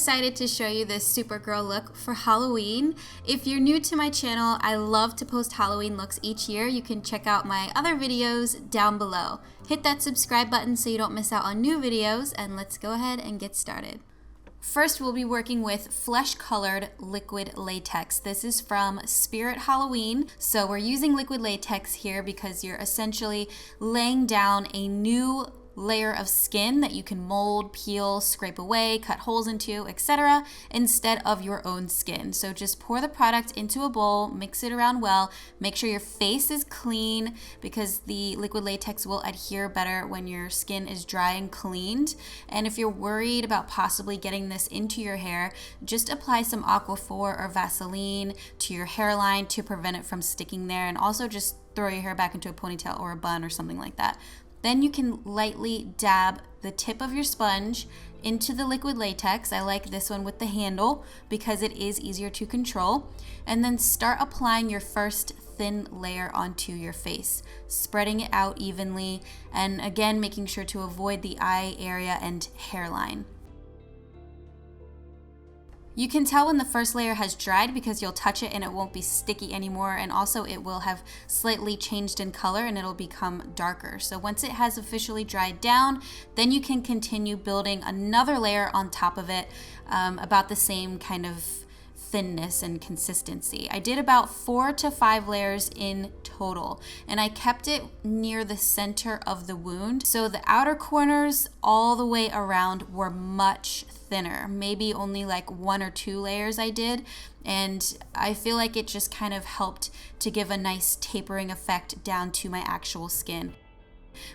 excited to show you this Supergirl look for Halloween. If you're new to my channel, I love to post Halloween looks each year. You can check out my other videos down below. Hit that subscribe button so you don't miss out on new videos, and let's go ahead and get started. First, we'll be working with flesh-colored liquid latex. This is from Spirit Halloween. So we're using liquid latex here because you're essentially laying down a new layer of skin that you can mold, peel, scrape away, cut holes into, etc. instead of your own skin. So just pour the product into a bowl, mix it around well, make sure your face is clean because the liquid latex will adhere better when your skin is dry and cleaned. And if you're worried about possibly getting this into your hair, just apply some Aquaphor or Vaseline to your hairline to prevent it from sticking there, and also just throw your hair back into a ponytail or a bun or something like that. Then you can lightly dab the tip of your sponge into the liquid latex. I like this one with the handle because it is easier to control. And then start applying your first thin layer onto your face, spreading it out evenly, and again, making sure to avoid the eye area and hairline. You can tell when the first layer has dried because you'll touch it and it won't be sticky anymore, and also it will have slightly changed in color and it'll become darker. So once it has officially dried down, then you can continue building another layer on top of it, about the same kind of thinness and consistency. I did about 4 to 5 layers in total, and I kept it near the center of the wound. So the outer corners all the way around were much thinner, maybe only like 1 or 2 layers I did, and I feel like it just kind of helped to give a nice tapering effect down to my actual skin.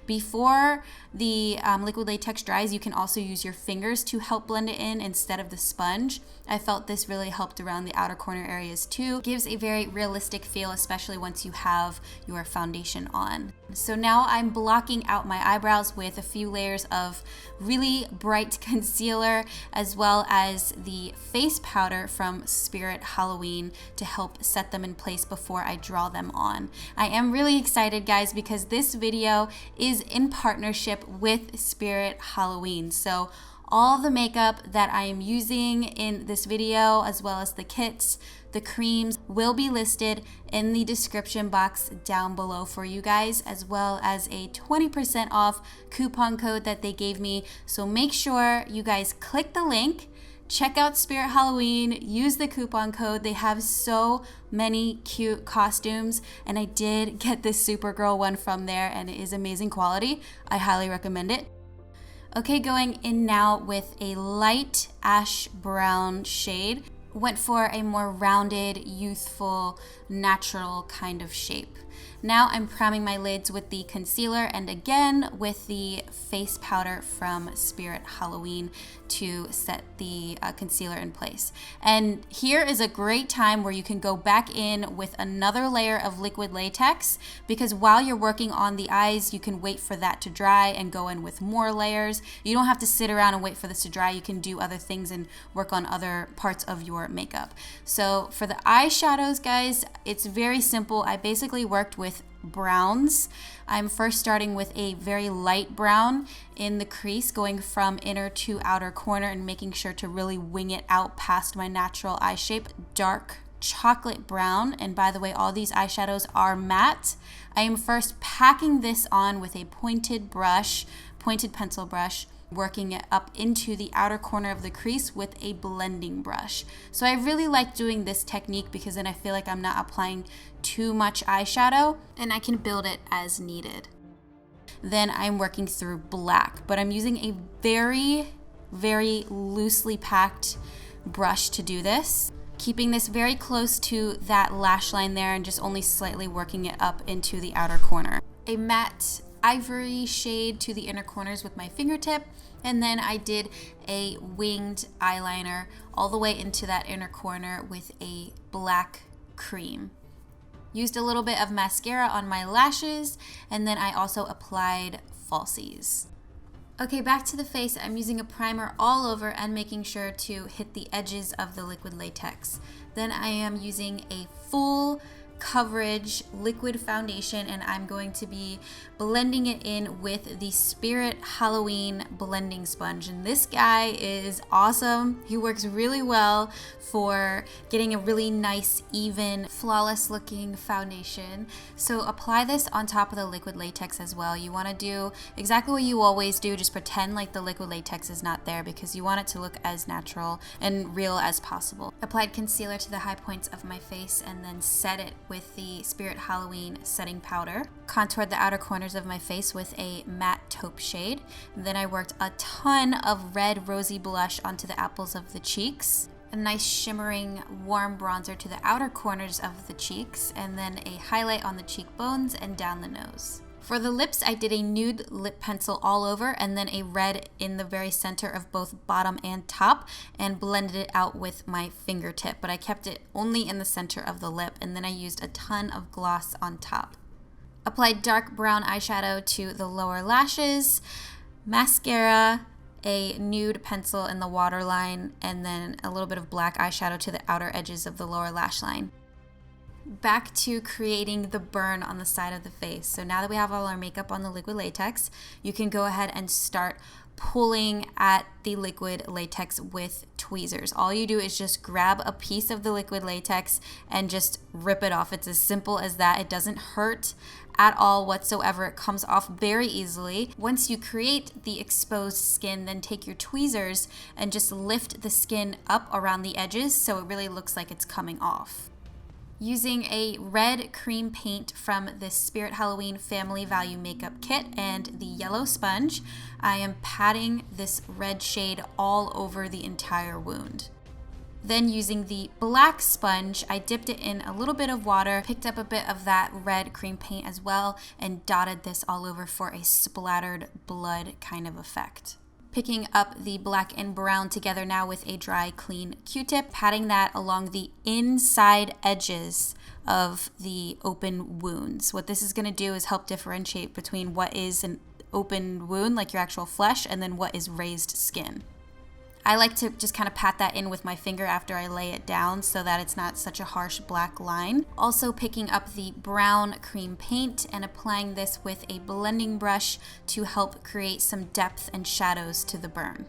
Before the liquid latex dries, you can also use your fingers to help blend it in instead of the sponge. I felt this really helped around the outer corner areas too. It gives a very realistic feel, especially once you have your foundation on. So now I'm blocking out my eyebrows with a few layers of really bright concealer, as well as the face powder from Spirit Halloween to help set them in place before I draw them on. I am really excited, guys, because this video is in partnership with Spirit Halloween. So all the makeup that I am using in this video, as well as the kits, the creams, will be listed in the description box down below for you guys, as well as a 20% off coupon code that they gave me. So make sure you guys click the link, check out Spirit Halloween, use the coupon code. They have so many cute costumes, and I did get this Supergirl one from there, and it is amazing quality. I highly recommend it. Okay, going in now with a light ash brown shade. Went for a more rounded, youthful, natural kind of shape. Now I'm priming my lids with the concealer and again with the face powder from Spirit Halloween to set the concealer in place. And here is a great time where you can go back in with another layer of liquid latex, because while you're working on the eyes, you can wait for that to dry and go in with more layers. You don't have to sit around and wait for this to dry. You can do other things and work on other parts of your makeup. So for the eyeshadows, guys, it's very simple. I basically worked with browns. I'm first starting with a very light brown in the crease, going from inner to outer corner and making sure to really wing it out past my natural eye shape. Dark chocolate brown, and by the way, all these eyeshadows are matte. I am first packing this on with a pointed pencil brush, working it up into the outer corner of the crease with a blending brush. So I really like doing this technique because then I feel like I'm not applying too much eyeshadow and I can build it as needed. Then I'm working through black, but I'm using a very, very loosely packed brush to do this, keeping this very close to that lash line there and just only slightly working it up into the outer corner. A matte ivory shade to the inner corners with my fingertip, and then I did a winged eyeliner all the way into that inner corner with a black cream. Used a little bit of mascara on my lashes, and then I also applied falsies. Okay, back to the face. I'm using a primer all over and making sure to hit the edges of the liquid latex. Then I am using a full coverage liquid foundation, and I'm going to be blending it in with the Spirit Halloween blending sponge. And this guy is awesome. He works really well for getting a really nice, even, flawless looking foundation. So apply this on top of the liquid latex as well. You want to do exactly what you always do, just pretend like the liquid latex is not there, because you want it to look as natural and real as possible. Applied concealer to the high points of my face and then set it with the Spirit Halloween setting powder. Contoured the outer corners of my face with a matte taupe shade. Then I worked a ton of red rosy blush onto the apples of the cheeks. A nice shimmering warm bronzer to the outer corners of the cheeks, and then a highlight on the cheekbones and down the nose. For the lips, I did a nude lip pencil all over and then a red in the very center of both bottom and top, and blended it out with my fingertip, but I kept it only in the center of the lip, and then I used a ton of gloss on top. Applied dark brown eyeshadow to the lower lashes, mascara, a nude pencil in the waterline, and then a little bit of black eyeshadow to the outer edges of the lower lash line. Back to creating the burn on the side of the face. So now that we have all our makeup on the liquid latex, you can go ahead and start pulling at the liquid latex with tweezers. All you do is just grab a piece of the liquid latex and just rip it off. It's as simple as that. It doesn't hurt at all whatsoever. It comes off very easily. Once you create the exposed skin, then take your tweezers and just lift the skin up around the edges so it really looks like it's coming off. Using a red cream paint from the Spirit Halloween Family Value Makeup Kit and the yellow sponge, I am patting this red shade all over the entire wound. Then using the black sponge, I dipped it in a little bit of water, picked up a bit of that red cream paint as well, and dotted this all over for a splattered blood kind of effect. Picking up the black and brown together now with a dry, clean Q-tip, patting that along the inside edges of the open wounds. What this is going to do is help differentiate between what is an open wound, like your actual flesh, and then what is raised skin. I like to just kind of pat that in with my finger after I lay it down so that it's not such a harsh black line. Also picking up the brown cream paint and applying this with a blending brush to help create some depth and shadows to the burn.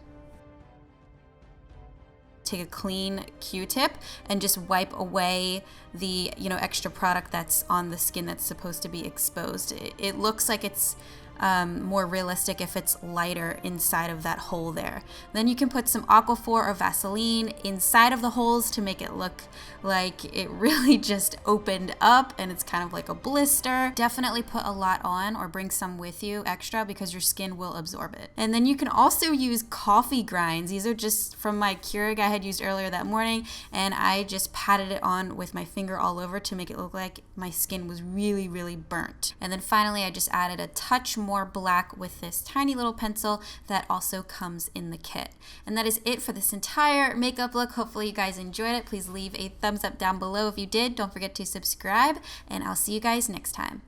Take a clean Q-tip and just wipe away the extra product that's on the skin that's supposed to be exposed. It looks like it's more realistic if it's lighter inside of that hole there. Then you can put some Aquaphor or Vaseline inside of the holes to make it look like it really just opened up and it's kind of like a blister. Definitely put a lot on or bring some with you extra because your skin will absorb it. And then you can also use coffee grinds. These are just from my Keurig I had used earlier that morning, and I just patted it on with my finger all over to make it look like my skin was really, really burnt. And then finally I just added a touch more black with this tiny little pencil that also comes in the kit. And that is it for this entire makeup look. Hopefully you guys enjoyed it. Please leave a thumbs up down below if you did. Don't forget to subscribe, and I'll see you guys next time.